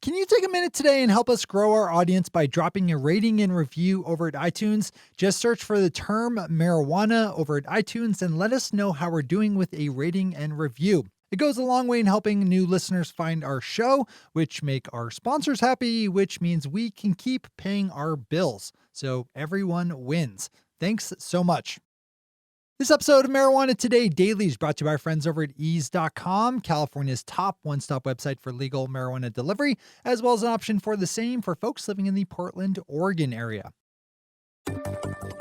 Can you take a minute today and help us grow our audience by dropping a rating and review over at iTunes? Just search for the term marijuana over at iTunes and let us know how we're doing with a rating and review. It goes a long way in helping new listeners find our show, which make our sponsors happy, which means we can keep paying our bills. So everyone wins. Thanks so much. This episode of Marijuana Today Daily is brought to you by our friends over at ease.com, California's top one-stop website for legal marijuana delivery, as well as an option for the same for folks living in the Portland, Oregon area.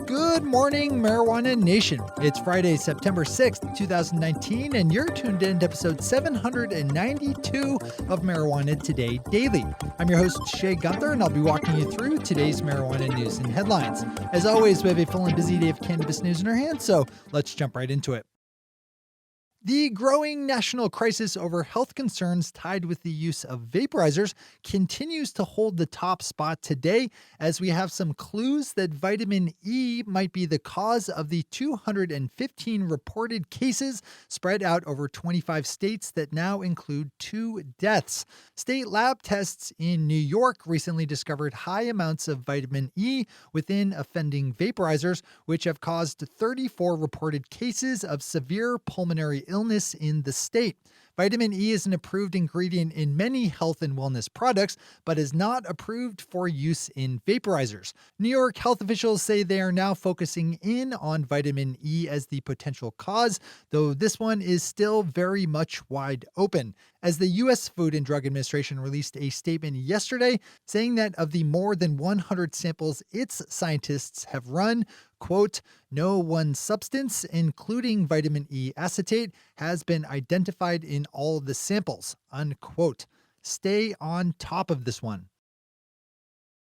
Good morning, Marijuana Nation. It's Friday, September 6th, 2019, and you're tuned in to episode 792 of Marijuana Today Daily. I'm your host, Shay Gunther, and I'll be walking you through today's marijuana news and headlines. As always, we have a full and busy day of cannabis news in our hands, so let's jump right into it. The growing national crisis over health concerns tied with the use of vaporizers continues to hold the top spot today, as we have some clues that vitamin E might be the cause of the 215 reported cases spread out over 25 states that now include 2 deaths. State lab tests in New York recently discovered high amounts of vitamin E within offending vaporizers, which have caused 34 reported cases of severe pulmonary illness in the state. Vitamin E is an approved ingredient in many health and wellness products, but is not approved for use in vaporizers. New York health officials say they are now focusing in on vitamin E as the potential cause, though this one is still very much wide open. As the U.S. Food and Drug Administration released a statement yesterday saying that of the more than 100 samples its scientists have run, quote, no one substance, including vitamin E acetate, has been identified in all the samples, unquote. Stay on top of this one.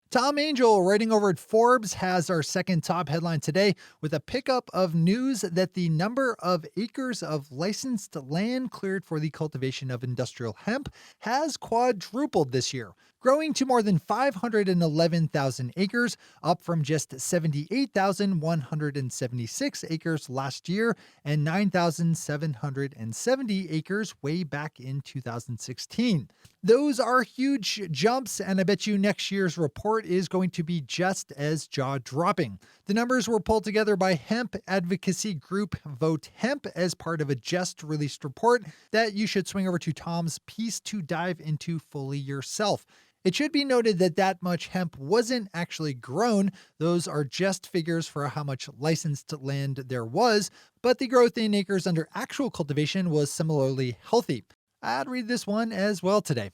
Tom Angel, writing over at Forbes, has our second top headline today with a pickup of news that the number of acres of licensed land cleared for the cultivation of industrial hemp has quadrupled this year, growing to more than 511,000 acres, up from just 78,176 acres last year and 9,770 acres way back in 2016. Those are huge jumps, and I bet you next year's report is going to be just as jaw-dropping. The numbers were pulled together by hemp advocacy group Vote Hemp as part of a just-released report that you should swing over to Tom's piece to dive into fully yourself. It should be noted that that much hemp wasn't actually grown. Those are just figures for how much licensed land there was, but the growth in acres under actual cultivation was similarly healthy. I'd read this one as well today.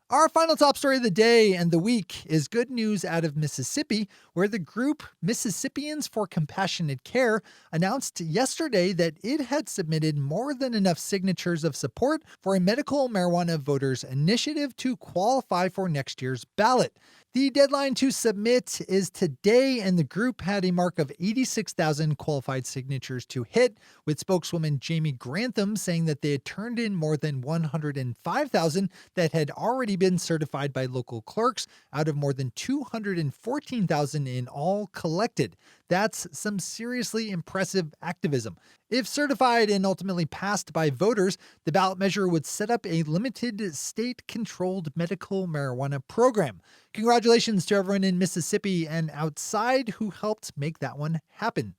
Our final top story of the day and the week is good news out of Mississippi, where the group Mississippians for Compassionate Care announced yesterday that it had submitted more than enough signatures of support for a medical marijuana voters initiative to qualify for next year's ballot. The deadline to submit is today, and the group had a mark of 86,000 qualified signatures to hit, with spokeswoman Jamie Grantham saying that they had turned in more than 105,000 that had already been certified by local clerks out of more than 214,000 in all collected. That's some seriously impressive activism. If certified and ultimately passed by voters, the ballot measure would set up a limited state-controlled medical marijuana program. Congratulations to everyone in Mississippi and outside who helped make that one happen.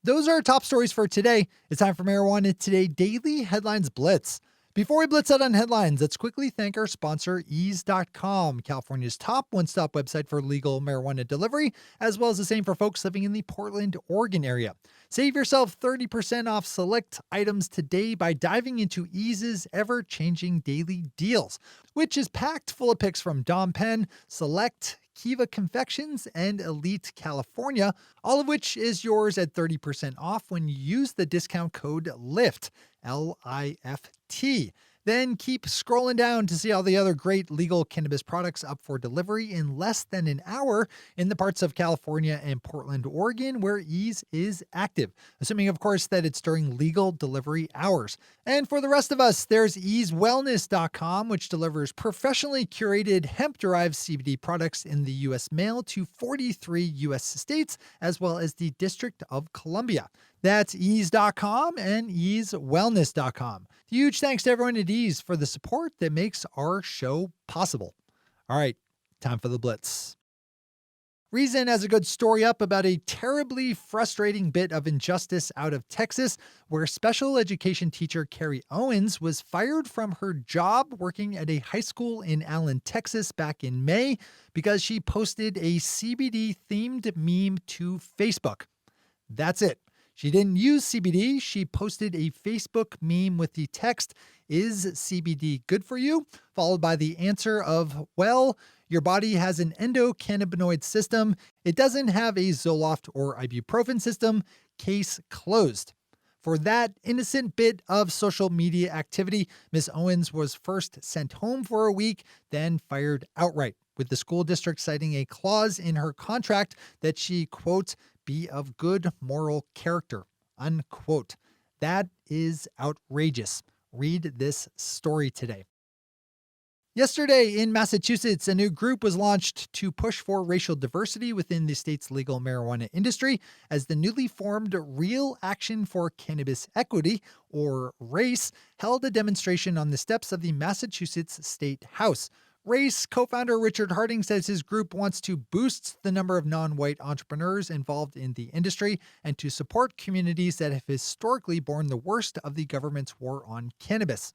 Those are our top stories for today. It's time for Marijuana Today Daily Headlines Blitz. Before we blitz out on headlines, let's quickly thank our sponsor, ease.com, California's top one-stop website for legal marijuana delivery, as well as the same for folks living in the Portland, Oregon area. Save yourself 30% off select items today by diving into Ease's ever-changing daily deals, which is packed full of picks from Dom Pen, Select, Kiva Confections, and Elite California, all of which is yours at 30% off when you use the discount code LIFT, L-I-F-T. Then keep scrolling down to see all the other great legal cannabis products up for delivery in less than an hour in the parts of California and Portland, Oregon, where Ease is active, assuming, of course, that it's during legal delivery hours. And for the rest of us, there's easewellness.com, which delivers professionally curated hemp-derived CBD products in the U.S. mail to 43 U.S. states, as well as the District of Columbia. That's ease.com and easewellness.com. Huge thanks to everyone at Ease for the support that makes our show possible. All right, time for the Blitz. Reason has a good story up about a terribly frustrating bit of injustice out of Texas, where special education teacher Carrie Owens was fired from her job working at a high school in Allen, Texas back in May because she posted a CBD-themed meme to Facebook. That's it. She didn't use CBD. She posted a Facebook meme with the text, "Is CBD good for you?" followed by the answer of, "Well, your body has an endocannabinoid system. It doesn't have a Zoloft or ibuprofen system. Case closed." For that innocent bit of social media activity, Ms. Owens was first sent home for a week, then fired outright, with the school district citing a clause in her contract that she, quote, "be of good moral character," unquote. That is outrageous. Read this story today. Yesterday in Massachusetts, a new group was launched to push for racial diversity within the state's legal marijuana industry as the newly formed Real Action for Cannabis Equity, or RACE, held a demonstration on the steps of the Massachusetts State House. RACE co-founder Richard Harding says his group wants to boost the number of non-white entrepreneurs involved in the industry and to support communities that have historically borne the worst of the government's war on cannabis.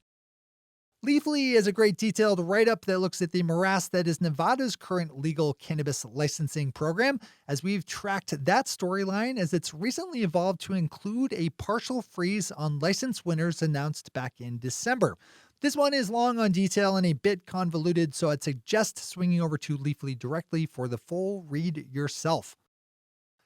Leafly is a great detailed write-up that looks at the morass that is Nevada's current legal cannabis licensing program, as we've tracked that storyline as it's recently evolved to include a partial freeze on license winners announced back in December. This one is long on detail and a bit convoluted, so I'd suggest swinging over to Leafly directly for the full read yourself.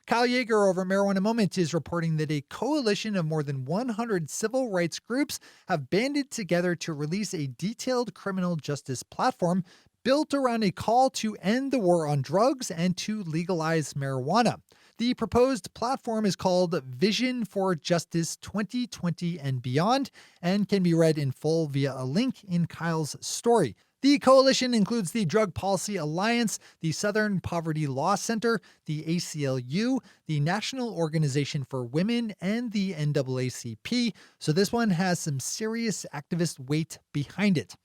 Kyle Yeager over Marijuana Moment is reporting that a coalition of more than 100 civil rights groups have banded together to release a detailed criminal justice platform built around a call to end the war on drugs and to legalize marijuana. The proposed platform is called Vision for Justice 2020 and Beyond and can be read in full via a link in Kyle's story. The coalition includes the Drug Policy Alliance, the Southern Poverty Law Center, the ACLU, the National Organization for Women, and the NAACP, so this one has some serious activist weight behind it.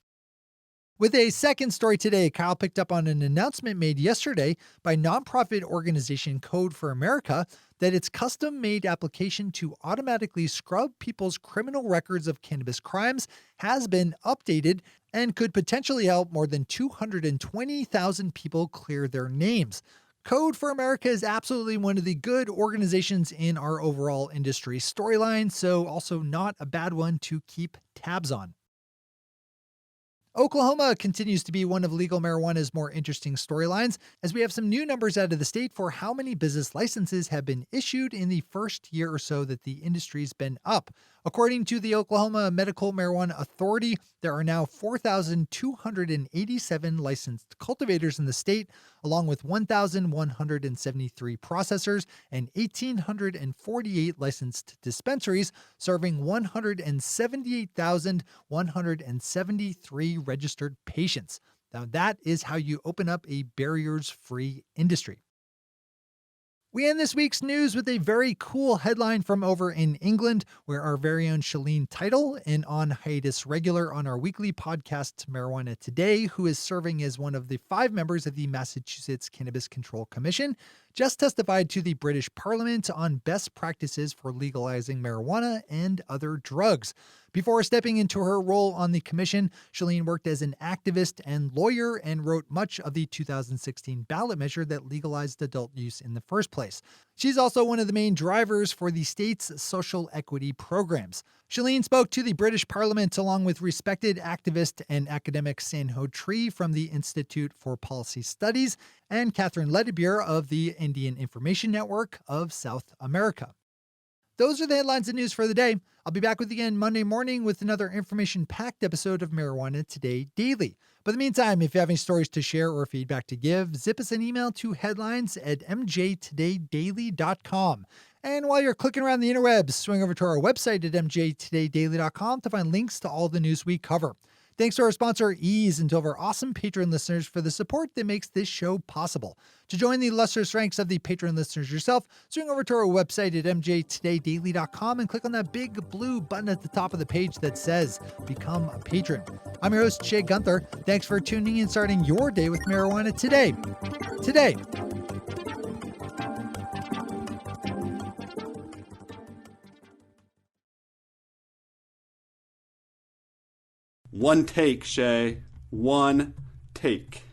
With a second story today, Kyle picked up on an announcement made yesterday by nonprofit organization Code for America that its custom-made application to automatically scrub people's criminal records of cannabis crimes has been updated and could potentially help more than 220,000 people clear their names. Code for America is absolutely one of the good organizations in our overall industry storyline, so also not a bad one to keep tabs on. Oklahoma continues to be one of legal marijuana's more interesting storylines, as we have some new numbers out of the state for how many business licenses have been issued in the first year or so that the industry's been up. According to the Oklahoma Medical Marijuana Authority, there are now 4,287 licensed cultivators in the state, along with 1,173 processors and 1,848 licensed dispensaries, serving 178,173 registered patients. Now, that is how you open up a barriers-free industry. We end this week's news with a very cool headline from over in England, where our very own Shalene Title, an on-hiatus regular on our weekly podcast Marijuana Today, who is serving as one of the 5 members of the Massachusetts Cannabis Control Commission, just testified to the British Parliament on best practices for legalizing marijuana and other drugs. Before stepping into her role on the commission, Shalene worked as an activist and lawyer and wrote much of the 2016 ballot measure that legalized adult use in the first place. She's also one of the main drivers for the state's social equity programs. Shalene spoke to the British Parliament along with respected activist and academic Sanho Tree from the Institute for Policy Studies and Catherine Ledger of the Indian Information Network of South America. Those are the headlines and news for the day. I'll be back with you again Monday morning with another information-packed episode of Marijuana Today Daily. But in the meantime, if you have any stories to share or feedback to give, zip us an email to headlines@mjtodaydaily.com. And while you're clicking around the interwebs, swing over to our website at mjtodaydaily.com to find links to all the news we cover. Thanks to our sponsor, Ease, and to our awesome Patreon listeners for the support that makes this show possible. To join the illustrious ranks of the Patreon listeners yourself, swing over to our website at mjtodaydaily.com and click on that big blue button at the top of the page that says Become a Patron. I'm your host, Shay Gunther. Thanks for tuning in and starting your day with marijuana today. One take, Shay. One take.